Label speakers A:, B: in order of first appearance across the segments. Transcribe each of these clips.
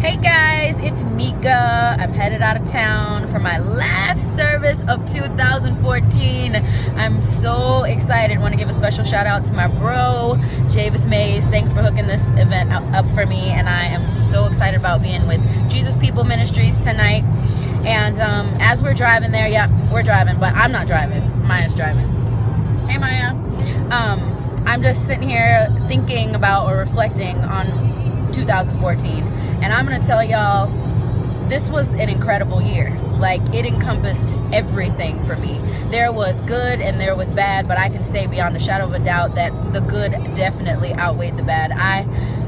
A: Hey guys, it's Mika. I'm headed out of town for my last service of 2014. I'm so excited. Want to give a special shout out to my bro, Javis Mays. Thanks for hooking this event up for me, and I am so excited about being with Jesus People Ministries tonight. And as we're driving there, we're driving, but I'm not driving. Maya's driving. Hey Maya. I'm just sitting here thinking about or reflecting on 2014, and I'm gonna tell y'all, this was an incredible year. Like, it encompassed everything for me. There was good and there was bad, but I can say beyond a shadow of a doubt that the good definitely outweighed the bad. I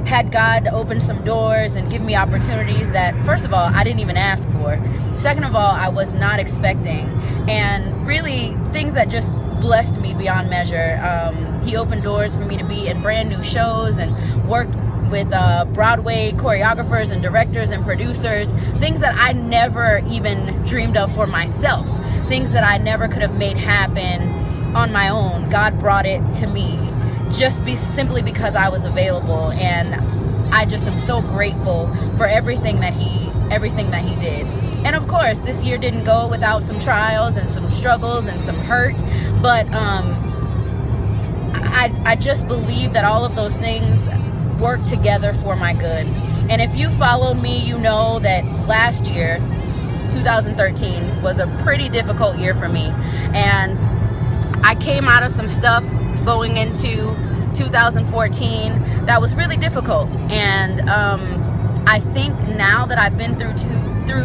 A: had God open some doors and give me opportunities that, first of all, I didn't even ask for. Second of all, I was not expecting, and really things that just blessed me beyond measure. He opened doors for me to be in brand new shows and worked with Broadway choreographers and directors and producers, things that I never even dreamed of for myself, things that I never could have made happen on my own. God brought it to me simply because I was available, and I just am so grateful for everything that he did. And of course, this year didn't go without some trials and some struggles and some hurt, but I just believe that all of those things work together for my good. And if you followed me, you know that last year, 2013, was a pretty difficult year for me. And I came out of some stuff going into 2014 that was really difficult. And I think now that I've been through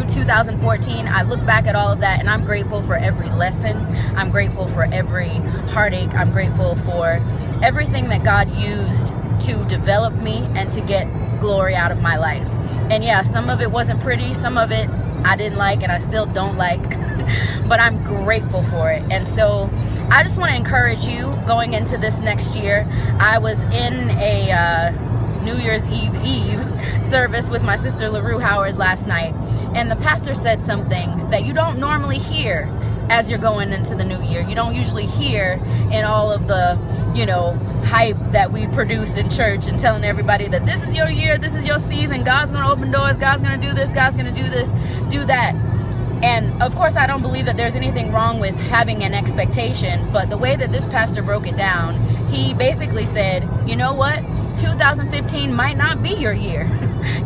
A: 2014, I look back at all of that and I'm grateful for every lesson. I'm grateful for every heartache. I'm grateful for everything that God used to develop me and to get glory out of my life. And yeah, some of it wasn't pretty, some of it I didn't like and I still don't like, but I'm grateful for it. And so I just want to encourage you going into this next year. I was in a New Year's Eve service with my sister LaRue Howard last night, and the pastor said something that you don't normally hear as you're going into the new year. You don't usually hear in all of the, hype that we produce in church and telling everybody that this is your year, this is your season, God's gonna open doors, God's gonna do this, God's gonna do this, do that. And of course, I don't believe that there's anything wrong with having an expectation, but the way that this pastor broke it down, he basically said, you know what? 2015 might not be your year.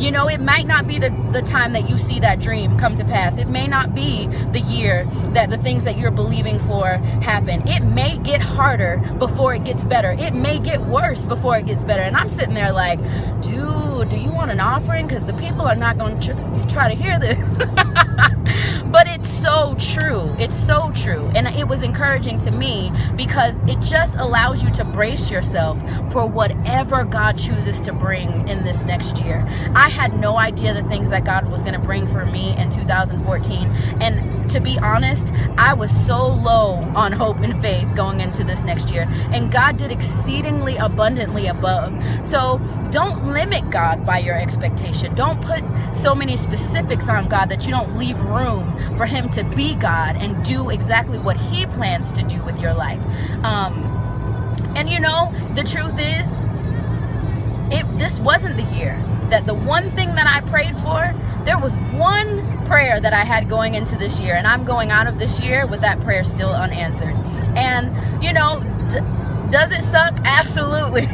A: It might not be the time that you see that dream come to pass. It may not be the year that the things that you're believing for happen. It may get harder before it gets better. It may get worse before it gets better. And I'm sitting there like, dude, do you want an offering? Because the people are not going to try to hear this. But it's so true. It's so true. And it was encouraging to me because it just allows you to brace yourself for whatever God chooses to bring in this next year. I had no idea the things that God was going to bring for me in 2014. And to be honest, I was so low on hope and faith going into this next year. And God did exceedingly abundantly above. So don't limit God by your expectation. Don't put so many specifics on God that you don't leave room for him to be God and do exactly what he plans to do with your life. And the truth is, this wasn't the year that the one thing that I prayed for, there was one prayer that I had going into this year, and I'm going out of this year with that prayer still unanswered. And does it suck? Absolutely.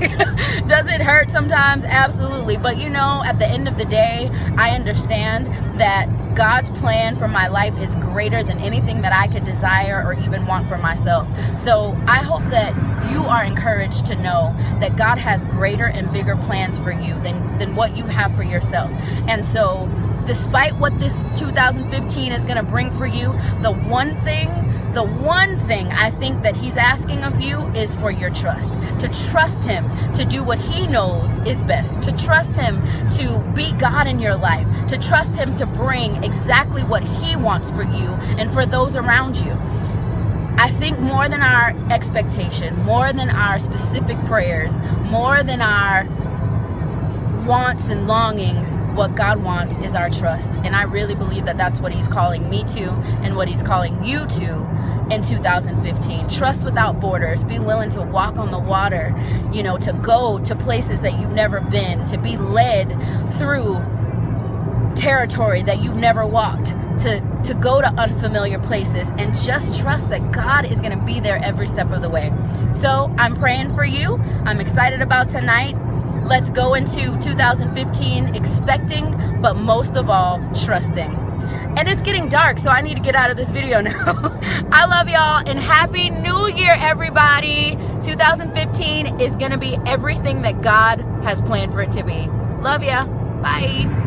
A: Does it hurt sometimes? Absolutely. But at the end of the day, I understand that God's plan for my life is greater than anything that I could desire or even want for myself. So I hope that you are encouraged to know that God has greater and bigger plans for you than what you have for yourself. And so despite what this 2015 is going to bring for you, the one thing I think that he's asking of you is for your trust. To trust him to do what he knows is best. To trust him to be God in your life. To trust him to bring exactly what he wants for you and for those around you. I think more than our expectation, more than our specific prayers, more than our wants and longings, what God wants is our trust. And I really believe that that's what he's calling me to and what he's calling you to in 2015. Trust without borders. Be willing to walk on the water, to go to places that you've never been, to be led through territory that you've never walked, to go to unfamiliar places, and just trust that God is going to be there every step of the way. So I'm praying for you. I'm excited about tonight. Let's go into 2015 expecting, but most of all, trusting. And it's getting dark, so I need to get out of this video now. I love y'all, and Happy New Year, everybody. 2015 is going to be everything that God has planned for it to be. Love ya. Bye.